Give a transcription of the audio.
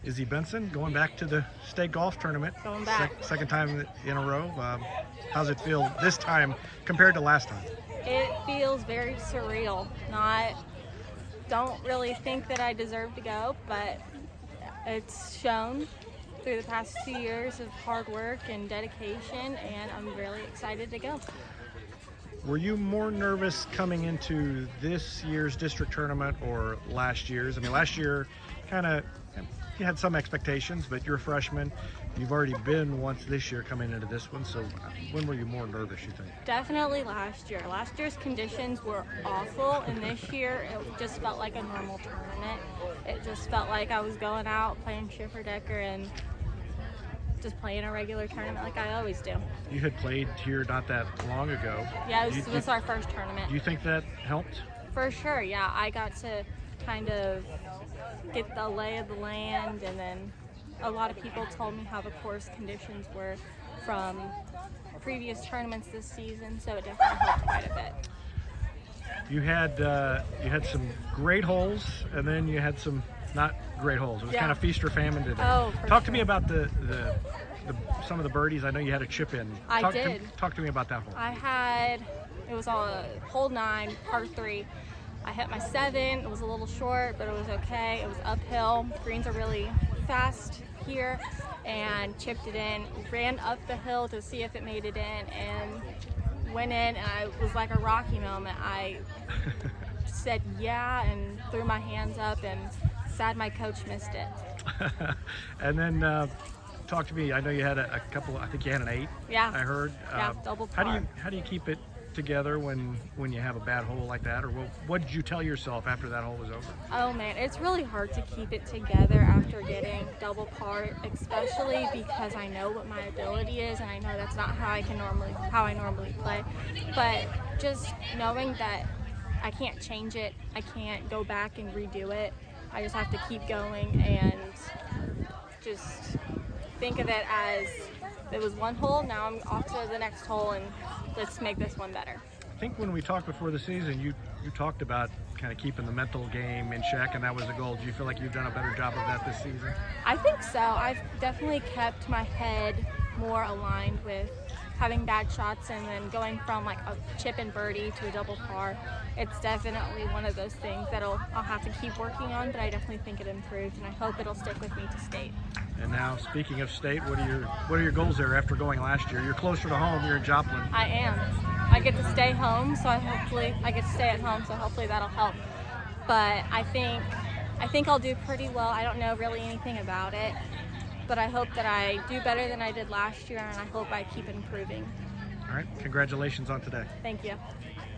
Izzy Benson, going back to the state golf tournament. Going back. Second time in a row. How's it feel this time compared to last time? It feels very surreal. Don't really think that I deserve to go, but it's shown through the past 2 years of hard work and dedication, and I'm really excited to go. Were you more nervous coming into this year's district tournament or last year's? I mean, last year you had some expectations, but you're a freshman. You've already been once this year coming into this one, so when were you more nervous, you think? Definitely last year. Last year's conditions were awful, and this year it just felt like a normal tournament. It just felt like I was going out, playing Schiffer-Decker, and just playing a regular tournament like I always do. You had played here not that long ago. Yeah, this was our first tournament. Do you think that helped? For sure, yeah. I got to kind of get the lay of the land, and then a lot of people told me how the course conditions were from previous tournaments this season, so it definitely helped quite a bit. You had some great holes, and then you had some not great holes. It was kind of feast or famine today. Oh, Talk to sure. me about some of the birdies. I know you had a chip in. I did. Talk to me about that hole. It was on hole 9, par 3. I hit my 7. It was a little short, but it was okay. It was uphill. Greens are really fast here, and chipped it in. Ran up the hill to see if it made it in, and went in, and it was like a Rocky moment. I said yeah and threw my hands up, and sad my coach missed it. And then talk to me. I know you had a couple. I think you had an 8. Yeah. I heard. Yeah, double par. How do you keep it together when you have a bad hole like that? Or what did you tell yourself after that hole was over? Oh man, it's really hard to keep it together after getting double par, especially because I know what my ability is, and I know that's not how I normally play. But just knowing that I can't change it, I can't go back and redo it. I just have to keep going and just think of it as it was one hole, now I'm off to the next hole, and let's make this one better. I think when we talked before the season, you talked about kind of keeping the mental game in check, and that was the goal. Do you feel like you've done a better job of that this season? I think so. I've definitely kept my head more aligned with having bad shots and then going from like a chip and birdie to a double par. It's definitely one of those things that I'll have to keep working on, but I definitely think it improved, and I hope it'll stick with me to state. And now, speaking of state, what are your goals there after going last year? You're closer to home. You're in Joplin. I am. I get to stay home, so I get to stay at home, so hopefully that'll help. But I think I'll do pretty well. I don't know really anything about it, but I hope that I do better than I did last year, and I hope I keep improving. All right. Congratulations on today. Thank you.